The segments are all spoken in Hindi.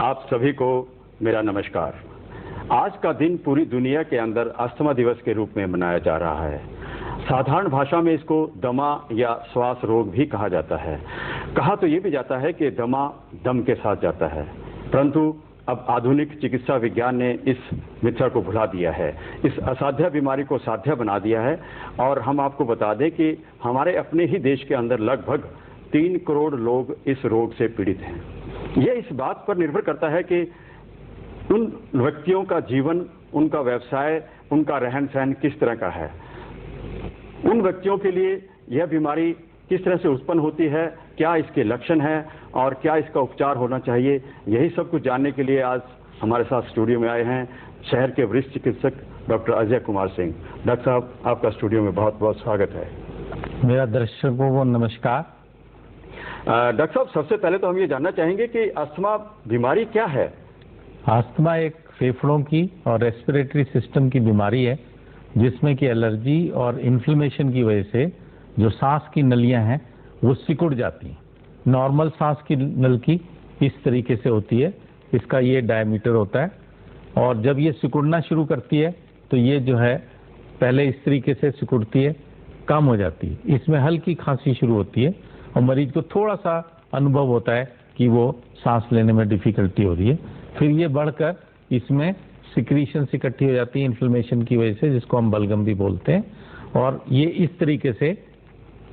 आप सभी को मेरा नमस्कार। आज का दिन पूरी दुनिया के अंदर अस्थमा दिवस के रूप में मनाया जा रहा है। साधारण भाषा में इसको दमा या श्वास रोग भी कहा जाता है। कहा तो ये भी जाता है कि दमा दम के साथ जाता है, परंतु अब आधुनिक चिकित्सा विज्ञान ने इस मिथ्या को भुला दिया है, इस असाध्य बीमारी को साध्य बना दिया है। और हम आपको बता दें कि हमारे अपने ही देश के अंदर लगभग 3 करोड़ लोग इस रोग से पीड़ित हैं। यह इस बात पर निर्भर करता है कि उन व्यक्तियों का जीवन, उनका व्यवसाय, उनका रहन सहन किस तरह का है। उन व्यक्तियों के लिए यह बीमारी किस तरह से उत्पन्न होती है, क्या इसके लक्षण हैं और क्या इसका उपचार होना चाहिए, यही सब कुछ जानने के लिए आज हमारे साथ स्टूडियो में आए हैं शहर के वरिष्ठ चिकित्सक डॉक्टर अजय कुमार सिंह। डॉक्टर साहब, आपका स्टूडियो में बहुत बहुत स्वागत है। मेरा दर्शकों को नमस्कार। डॉक्टर साहब, सबसे पहले तो हम ये जानना चाहेंगे कि अस्थमा बीमारी क्या है। अस्थमा एक फेफड़ों की और रेस्पिरेटरी सिस्टम की बीमारी है जिसमें कि एलर्जी और इन्फ्लेमेशन की वजह से जो सांस की नलियां हैं वो सिकुड़ जाती हैं। नॉर्मल सांस की नल की इस तरीके से होती है, इसका ये डायमीटर होता है, और जब ये सिकुड़ना शुरू करती है तो ये जो है पहले इस तरीके से सिकुड़ती है, कम हो जाती है, इसमें हल्की खांसी शुरू होती है और मरीज को थोड़ा सा अनुभव होता है कि वो सांस लेने में डिफिकल्टी हो रही है। फिर ये बढ़कर इसमें सिक्रीशन इकट्ठी हो जाती है इन्फ्लेमेशन की वजह से, जिसको हम बलगम भी बोलते हैं, और ये इस तरीके से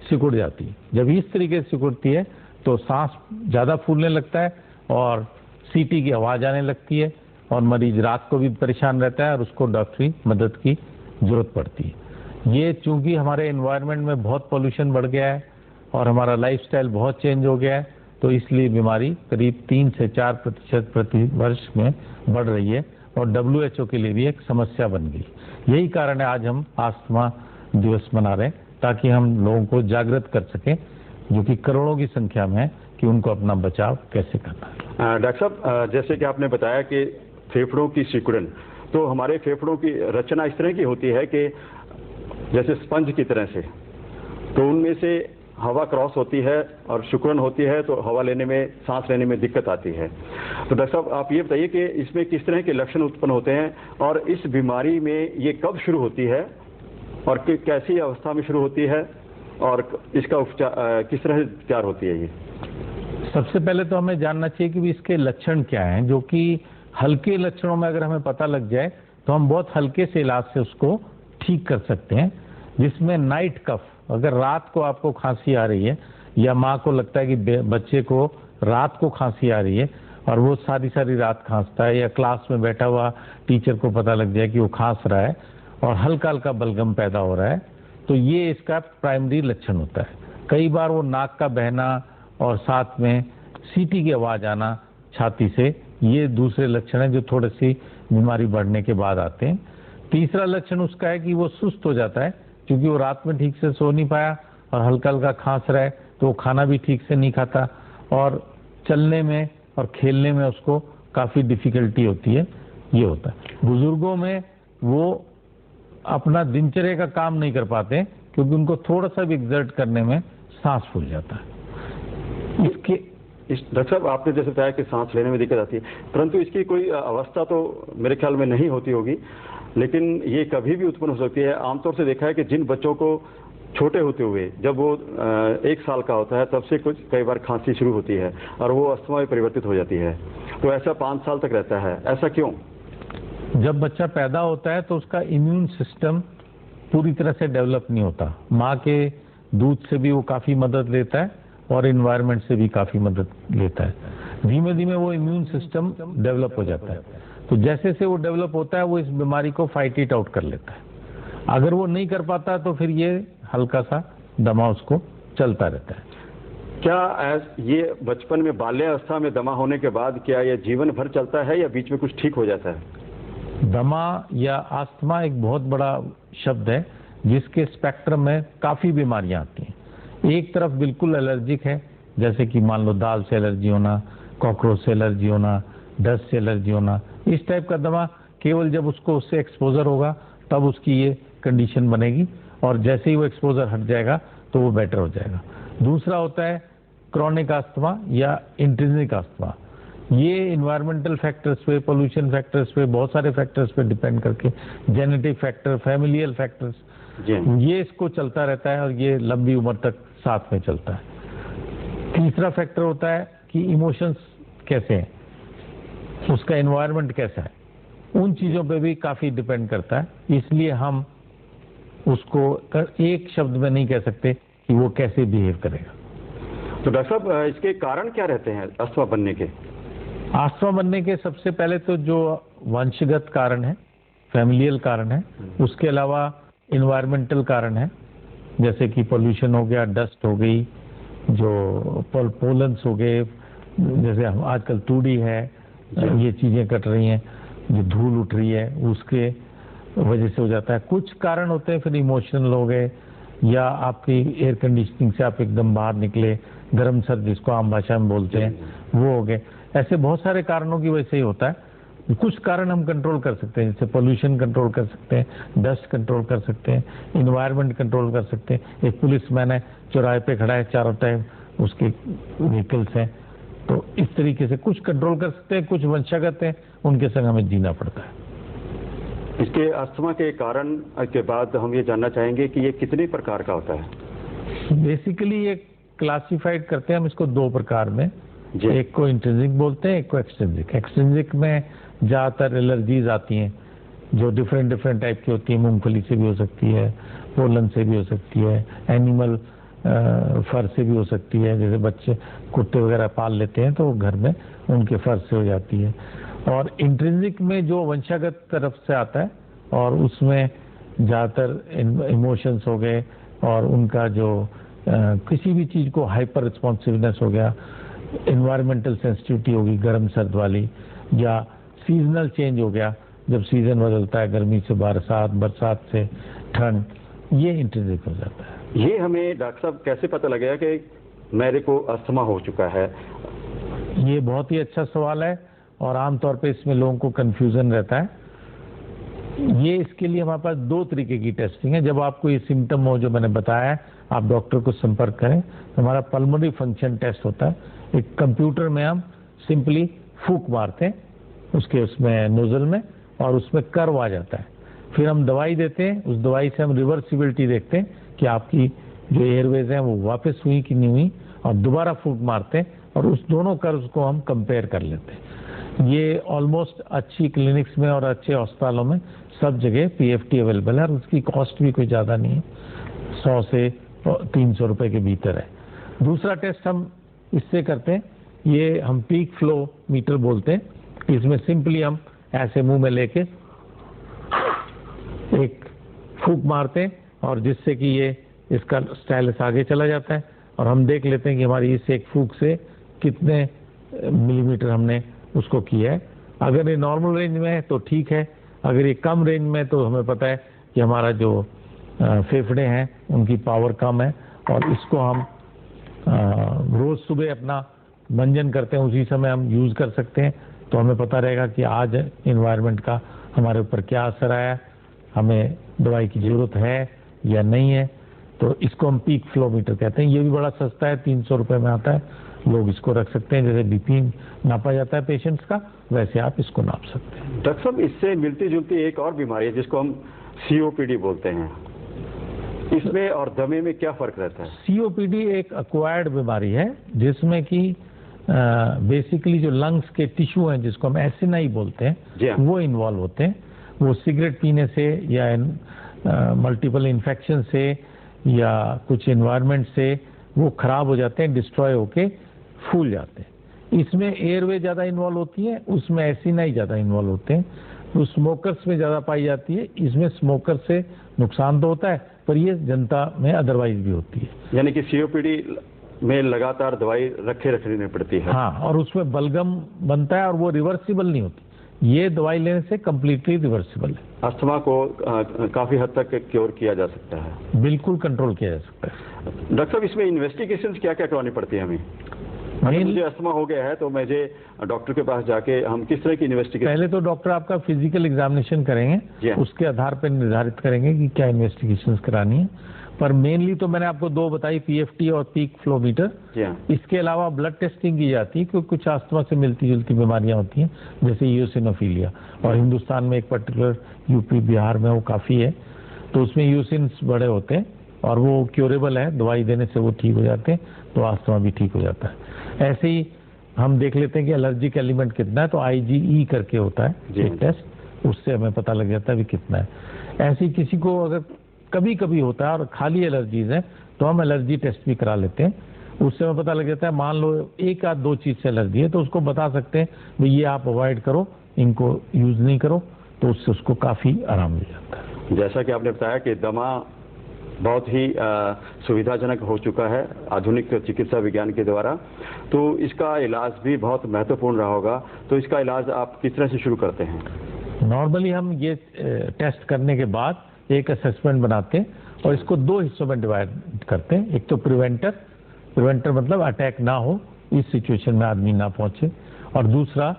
सिकुड़ जाती है। जब इस तरीके से सिकुड़ती है तो सांस ज़्यादा फूलने लगता है और सीटी की आवाज़ आने लगती है और मरीज रात को भी परेशान रहता है और उसको डॉक्टरी मदद की ज़रूरत पड़ती है। ये चूँकि हमारे एनवायरनमेंट में बहुत पोल्यूशन बढ़ गया है और हमारा लाइफस्टाइल बहुत चेंज हो गया है, तो इसलिए बीमारी करीब 3 से 4% प्रति वर्ष में बढ़ रही है और WHO के लिए भी एक समस्या बन गई। यही कारण है आज हम अस्थमा दिवस मना रहे हैं, ताकि हम लोगों को जागृत कर सकें, जो कि करोड़ों की संख्या में है, कि उनको अपना बचाव कैसे करना है। डॉक्टर साहब, जैसे कि आपने बताया कि फेफड़ों की सिकुड़न, तो हमारे फेफड़ों की रचना इस तरह की होती है कि जैसे स्पंज की तरह से, तो उनमें से हवा क्रॉस होती है और सिकुड़न होती है, तो हवा लेने में, सांस लेने में दिक्कत आती है। तो डॉक्टर साहब, आप ये बताइए कि इसमें किस तरह के लक्षण उत्पन्न होते हैं और इस बीमारी में ये कब शुरू होती है और कैसी अवस्था में शुरू होती है और इसका उपचार किस तरह से उपचार होती है। ये सबसे पहले तो हमें जानना चाहिए कि इसके लक्षण क्या हैं, जो कि हल्के लक्षणों में अगर हमें पता लग जाए तो हम बहुत हल्के से इलाज से उसको ठीक कर सकते हैं, जिसमें नाइट कफ, अगर रात को आपको खांसी आ रही है या माँ को लगता है कि बच्चे को रात को खांसी आ रही है और वो सारी सारी रात खांसता है, या क्लास में बैठा हुआ टीचर को पता लग जाए कि वो खांस रहा है और हल्का हल्का बलगम पैदा हो रहा है, तो ये इसका प्राइमरी लक्षण होता है। कई बार वो नाक का बहना और साथ में सीटी की आवाज़ आना छाती से, ये दूसरे लक्षण हैं जो थोड़ी सी बीमारी बढ़ने के बाद आते हैं। तीसरा लक्षण उसका है कि वो सुस्त हो जाता है, क्योंकि वो रात में ठीक से सो नहीं पाया और हल्का हल्का खांस रहा है, तो वो खाना भी ठीक से नहीं खाता और चलने में और खेलने में उसको काफ़ी डिफिकल्टी होती है। ये होता है। बुजुर्गों में वो अपना दिनचर्या का काम नहीं कर पाते क्योंकि उनको थोड़ा सा भी एक्सर्ट करने में सांस फूल जाता है। डॉक्टर साहब, आपने जैसे बताया कि सांस लेने में दिक्कत आती है, परंतु इसकी कोई अवस्था तो मेरे ख्याल में नहीं होती होगी, लेकिन ये कभी भी उत्पन्न हो सकती है। आमतौर से देखा है कि जिन बच्चों को छोटे होते हुए, जब वो 1 साल का होता है, तब से कुछ कई बार खांसी शुरू होती है और वो अस्थमा में परिवर्तित हो जाती है, तो ऐसा 5 साल तक रहता है। ऐसा क्यों? जब बच्चा पैदा होता है तो उसका इम्यून सिस्टम पूरी तरह से डेवलप नहीं होता। माँ के दूध से भी वो काफ़ी मदद लेता है और इन्वायरमेंट से भी काफ़ी मदद लेता है। धीमे धीमे वो इम्यून सिस्टम डेवलप हो जाता है, तो जैसे से वो डेवलप होता है वो इस बीमारी को फाइट इट आउट कर लेता है। अगर वो नहीं कर पाता तो फिर ये हल्का सा दमा उसको चलता रहता है। क्या ये बचपन में, बाल्यावस्था में दमा होने के बाद क्या ये जीवन भर चलता है या बीच में कुछ ठीक हो जाता है? दमा या अस्थमा एक बहुत बड़ा शब्द है जिसके स्पेक्ट्रम में काफ़ी बीमारियां आती हैं। एक तरफ बिल्कुल एलर्जिक है, जैसे कि मान लो दाल से एलर्जी होना, कॉकरोच से एलर्जी होना, डस्ट से एलर्जी होना। इस टाइप का दमा केवल जब उसको उससे एक्सपोजर होगा तब उसकी ये कंडीशन बनेगी, और जैसे ही वो एक्सपोजर हट जाएगा तो वो बेटर हो जाएगा। दूसरा होता है क्रॉनिक अस्थमा या इंट्रिंसिक अस्थमा। ये इन्वायरमेंटल फैक्टर्स पे, पोल्यूशन फैक्टर्स पे, बहुत सारे फैक्टर्स पे डिपेंड करके, जेनेटिक फैक्टर, फैमिलियल फैक्टर्स, ये इसको चलता रहता है और ये लंबी उम्र तक साथ में चलता है। तीसरा फैक्टर होता है कि इमोशंस कैसे हैं, उसका एनवायरनमेंट कैसा है, उन चीजों पे भी काफी डिपेंड करता है। इसलिए हम उसको एक शब्द में नहीं कह सकते कि वो कैसे बिहेव करेगा। तो डॉक्टर साहब, इसके कारण क्या रहते हैं अस्थमा बनने के? अस्थमा बनने के सबसे पहले तो जो वंशगत कारण है, फैमिलियल कारण है, उसके अलावा इन्वायरमेंटल कारण है, जैसे कि पोल्यूशन हो गया, डस्ट हो गई, जो पोलन्स हो गए, जैसे आजकल टूडी है, ये चीजें कट रही हैं, जो धूल उठ रही है उसके वजह से हो जाता है। कुछ कारण होते हैं फिर इमोशनल हो गए, या आपकी एयर कंडीशनिंग से आप एकदम बाहर निकले, गर्म सर्द जिसको आम भाषा में बोलते हैं, वो हो गए। ऐसे बहुत सारे कारणों की वजह से ही होता है। कुछ कारण हम कंट्रोल कर सकते हैं, जैसे पोल्यूशन कंट्रोल कर सकते हैं, डस्ट कंट्रोल कर सकते हैं, इन्वायरमेंट कंट्रोल कर सकते हैं। एक पुलिसमैन है, चौराहे पे खड़ा है, चारों तरफ उसके व्हीकल्स हैं, तो इस तरीके से कुछ कंट्रोल कर सकते हैं। कुछ वंशागत हैं, उनके संग हमें जीना पड़ता है। इसके अस्थमा के कारण के बाद हम ये जानना चाहेंगे कि ये कितने प्रकार का होता है? बेसिकली ये क्लासिफाइड करते हैं हम इसको दो प्रकार में, एक को इंट्रिंसिक बोलते हैं, एक को एक्सट्रिंसिक। एक्सट्रिंसिक में ज्यादातर एलर्जीज आती हैं जो डिफरेंट टाइप की होती है। मूंगफली से भी हो सकती है, पोलन से भी हो सकती है, एनिमल फर से भी हो सकती है, जैसे बच्चे कुत्ते वगैरह पाल लेते हैं तो घर में उनके फर से हो जाती है। और इंट्रिंसिक में जो वंशागत तरफ से आता है, और उसमें ज़्यादातर इमोशंस हो गए, और उनका जो किसी भी चीज़ को हाइपर रिस्पॉन्सिवनेस हो गया, इन्वायरमेंटल सेंसिटिविटी होगी गर्म सर्द वाली, या सीजनल चेंज हो गया, जब सीजन बदलता है गर्मी से बरसात, बरसात से ठंड, ये इंट्रिंसिक हो जाता है। ये हमें डॉक्टर साहब कैसे पता लगेगा कि मेरे को अस्थमा हो चुका है? ये बहुत ही अच्छा सवाल है, और आमतौर पे इसमें लोगों को कंफ्यूजन रहता है। ये इसके लिए हमारे पास दो तरीके की टेस्टिंग है। जब आपको ये सिम्टम हो जो मैंने बताया है, आप डॉक्टर को संपर्क करें। हमारा पल्मोनरी फंक्शन टेस्ट होता है। एक कंप्यूटर में हम सिंपली फूंक मारते हैं उसमें नोजल में, और उसमें कर्व आ जाता है। फिर हम दवाई देते हैं, उस दवाई से हम रिवर्सिबिलिटी देखते हैं कि आपकी जो एयरवेज हैं वो वापस हुई कि नहीं हुई, और दोबारा फूंक मारते हैं, और उस दोनों कर्व्स को हम कंपेयर कर लेते हैं। ये ऑलमोस्ट अच्छी क्लिनिक्स में और अच्छे अस्पतालों में सब जगह पीएफटी अवेलेबल है, और उसकी कॉस्ट भी कोई ज़्यादा नहीं है, 100 से 300 रुपए के भीतर है। दूसरा टेस्ट हम इससे करते हैं, ये हम पीक फ्लो मीटर बोलते हैं। इसमें सिंपली हम ऐसे मुंह में लेके एक फूंक मारते हैं, और जिससे कि ये इसका स्टाइलस आगे चला जाता है, और हम देख लेते हैं कि हमारी इस एक फूंक से कितने मिलीमीटर हमने उसको किया है। अगर ये नॉर्मल रेंज में है तो ठीक है, अगर ये कम रेंज में है तो हमें पता है कि हमारा जो फेफड़े हैं उनकी पावर कम है, और इसको हम रोज सुबह अपना मंजन करते हैं, उसी समय हम यूज कर सकते हैं। तो हमें पता रहेगा कि आज एनवायरनमेंट का हमारे ऊपर क्या असर आया, हमें दवाई की जरूरत है या नहीं है। तो इसको हम पीक फ्लो मीटर कहते हैं। ये भी बड़ा सस्ता है, 300 रुपए में आता है। लोग इसको रख सकते हैं, जैसे बीपी नापा जाता है पेशेंट्स का, वैसे आप इसको नाप सकते हैं। डॉक्टर साहब, इससे मिलती जुलती एक और बीमारी है जिसको हम सीओपीडी बोलते हैं, इसमें और दमे में क्या फर्क रहता है? सीओपीडी एक एक्वायर्ड बीमारी है, जिसमें कि बेसिकली जो लंग्स के टिश्यू हैं, जिसको हम एसिनाई बोलते हैं, वो इन्वॉल्व होते हैं। वो सिगरेट पीने से, या मल्टीपल इन्फेक्शन से, या कुछ एनवायरनमेंट से वो खराब हो जाते हैं, डिस्ट्रॉय होके फूल जाते हैं। इसमें एयरवे ज्यादा इन्वॉल्व होती है, उसमें एसिनाई ज्यादा इन्वॉल्व होते हैं। तो स्मोकर्स में ज्यादा पाई जाती है। इसमें स्मोकर से नुकसान तो होता है, पर ये जनता में अदरवाइज भी होती है। यानी कि सीओपीडी में लगातार दवाई रखनी पड़ती है। हाँ, और उसमें बलगम बनता है, और वो रिवर्सिबल नहीं होती। ये दवाई लेने से कम्प्लीटली रिवर्सिबल है। अस्थमा को काफी हद तक क्योर किया जा सकता है, बिल्कुल कंट्रोल किया जा सकता है। डॉक्टर साहब, इसमें इन्वेस्टिगेशन क्या क्या करवानी पड़ती है हमें? मुझे अस्थमा हो गया है तो मुझे डॉक्टर के पास जाके हम किस तरह की इन्वेस्टिगेशन? पहले तो डॉक्टर आपका फिजिकल एग्जामिनेशन करेंगे, उसके आधार पर निर्धारित करेंगे कि क्या इन्वेस्टिगेशंस करानी है। पर मेनली तो मैंने आपको दो बताई, पीएफटी और पीक फ्लो मीटर। जी हाँ। इसके अलावा ब्लड टेस्टिंग की जाती है क्योंकि कुछ अस्थमा से मिलती जुलती बीमारियां होती हैं जैसे यूसिनोफीलिया, और हिंदुस्तान में एक पर्टिकुलर यूपी बिहार में वो काफ़ी है, तो उसमें यूसिन्स बड़े होते हैं और वो क्योरेबल है, दवाई देने से वो ठीक हो जाते हैं, तो अस्थमा भी ठीक हो जाता है। ऐसे ही हम देख लेते हैं कि एलर्जिक एलिमेंट कितना है, तो IgE करके होता है एक टेस्ट, उससे हमें पता लग जाता है भी कितना है। ऐसे ही किसी को अगर कभी कभी होता है और खाली एलर्जीज है तो हम एलर्जी टेस्ट भी करा लेते हैं, उससे हमें पता लग जाता है। मान लो एक आध दो चीज़ से एलर्जी है तो उसको बता सकते हैं भाई ये आप अवॉइड करो, इनको यूज़ नहीं करो, तो उससे उसको काफ़ी आराम मिल जाता है। जैसा कि आपने बताया कि दमा बहुत ही सुविधाजनक हो चुका है आधुनिक चिकित्सा विज्ञान के द्वारा, तो इसका इलाज भी बहुत महत्वपूर्ण रहा होगा, तो इसका इलाज आप किस तरह से शुरू करते हैं? नॉर्मली हम ये टेस्ट करने के बाद एक असेसमेंट बनाते हैं और इसको दो हिस्सों में डिवाइड करते हैं। एक तो प्रिवेंटर मतलब अटैक ना हो, इस सिचुएशन में आदमी ना पहुंचे, और दूसरा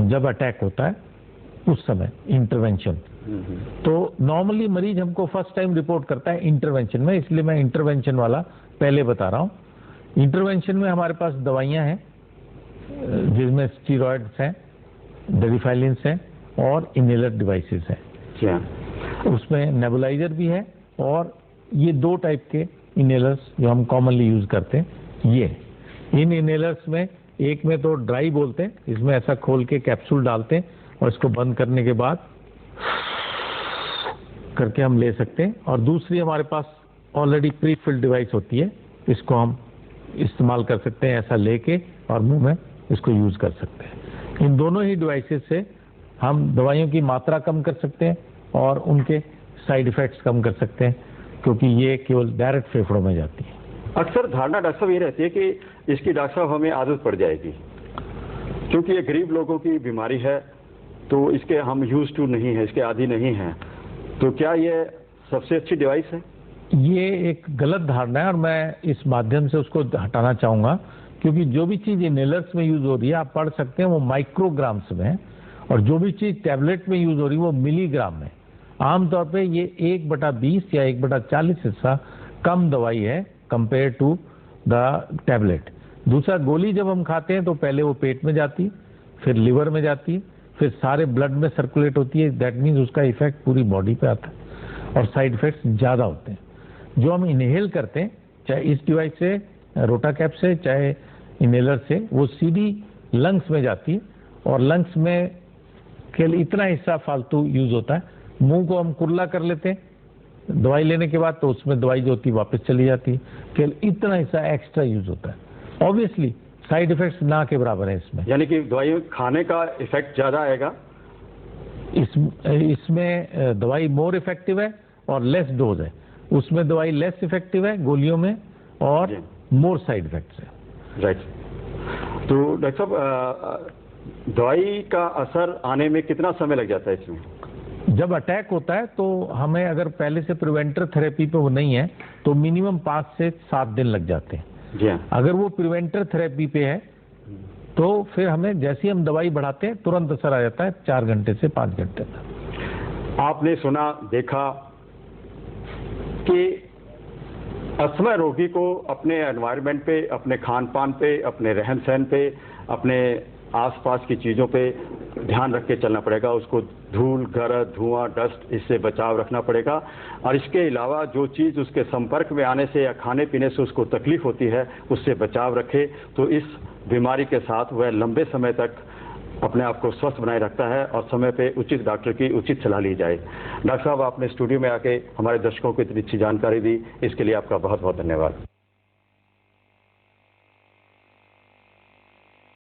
जब अटैक होता है उस समय इंटरवेंशन। तो नॉर्मली मरीज हमको फर्स्ट टाइम रिपोर्ट करता है इंटरवेंशन में, इसलिए मैं इंटरवेंशन वाला पहले बता रहा हूँ। इंटरवेंशन में हमारे पास दवाइयाँ हैं जिसमें स्टीरॉयड्स हैं, डेरिफाइलिन्स हैं और इनहेलर डिवाइसेस हैं। क्या उसमें नेबुलाइजर भी है, और ये दो टाइप के इनहेलर्स जो हम कॉमनली यूज करते हैं। ये इन इनहेलर्स में एक में तो ड्राई बोलते हैं, इसमें ऐसा खोल के कैप्सूल डालते हैं और इसको बंद करने के बाद करके हम ले सकते हैं, और दूसरी हमारे पास ऑलरेडी प्री फिल्ड डिवाइस होती है, इसको हम इस्तेमाल कर सकते हैं, ऐसा लेके और मुंह में इसको यूज कर सकते हैं। इन दोनों ही डिवाइसेस से हम दवाइयों की मात्रा कम कर सकते हैं और उनके साइड इफेक्ट्स कम कर सकते हैं, क्योंकि ये केवल डायरेक्ट फेफड़ों में जाती है। अक्सर धारणा डॉक्टर साहब ये रहती है कि इसकी डॉक्टर साहब हमें आदत पड़ जाएगी, क्योंकि ये गरीब लोगों की बीमारी है, तो इसके हम यूज टू नहीं है, इसके आदी नहीं है, तो क्या ये सबसे अच्छी डिवाइस है? ये एक गलत धारणा है और मैं इस माध्यम से उसको हटाना चाहूँगा, क्योंकि जो भी चीज़ इनहेलर्स में यूज हो रही है आप पढ़ सकते हैं वो माइक्रोग्राम्स में है, और जो भी चीज़ टैबलेट में यूज हो रही है वो मिलीग्राम में। आमतौर पे ये 1/20 या 1/40 हिस्सा कम दवाई है कंपेयर टू द टैबलेट। दूसरा, गोली जब हम खाते हैं तो पहले वो पेट में जाती है, फिर लिवर में जाती है, फिर सारे ब्लड में सर्कुलेट होती है, दैट मीन्स उसका इफेक्ट पूरी बॉडी पे आता है और साइड इफेक्ट्स ज़्यादा होते हैं। जो हम इनहेल करते हैं, चाहे इस डिवाइस से, रोटाकैप से, चाहे इनहेलर से, वो सीधी लंग्स में जाती है, और लंग्स में केवल इतना हिस्सा फालतू यूज होता है। मुंह को हम कुर्ला कर लेते हैं दवाई लेने के बाद, तो उसमें दवाई जो होती है वापस चली जाती है, केवल इतना हिस्सा एक्स्ट्रा यूज होता है। ऑब्वियसली साइड इफेक्ट्स ना के बराबर है इसमें, यानी कि दवाई खाने का इफेक्ट ज्यादा आएगा। इसमें दवाई मोर इफेक्टिव है और लेस डोज है, उसमें दवाई लेस इफेक्टिव है गोलियों में और मोर साइड इफेक्ट्स है। राइट। तो डॉक्टर साहब, दवाई का असर आने में कितना समय लग जाता है इसमें? जब अटैक होता है तो हमें, अगर पहले से प्रिवेंटर थेरेपी पे वो नहीं है तो मिनिमम 5 से 7 दिन लग जाते हैं। जी हाँ। अगर वो प्रिवेंटर थेरेपी पे है तो फिर हमें जैसे ही हम दवाई बढ़ाते हैं तुरंत असर आ जाता है 4 घंटे से 5 घंटे तक। आपने सुना, देखा कि अस्थमा रोगी को अपने एनवायरनमेंट पे, अपने खान पान पे, अपने रहन सहन पे, अपने आसपास की चीज़ों पे ध्यान रख के चलना पड़ेगा। उसको धूल, गरज, धुआं, डस्ट, इससे बचाव रखना पड़ेगा, और इसके अलावा जो चीज़ उसके संपर्क में आने से या खाने पीने से उसको तकलीफ होती है उससे बचाव रखे, तो इस बीमारी के साथ वह लंबे समय तक अपने आप को स्वस्थ बनाए रखता है और समय पे उचित डॉक्टर की उचित सलाह ली जाए। डॉक्टर साहब, आपने स्टूडियो में आके हमारे दर्शकों को इतनी अच्छी जानकारी दी, इसके लिए आपका बहुत बहुत धन्यवाद।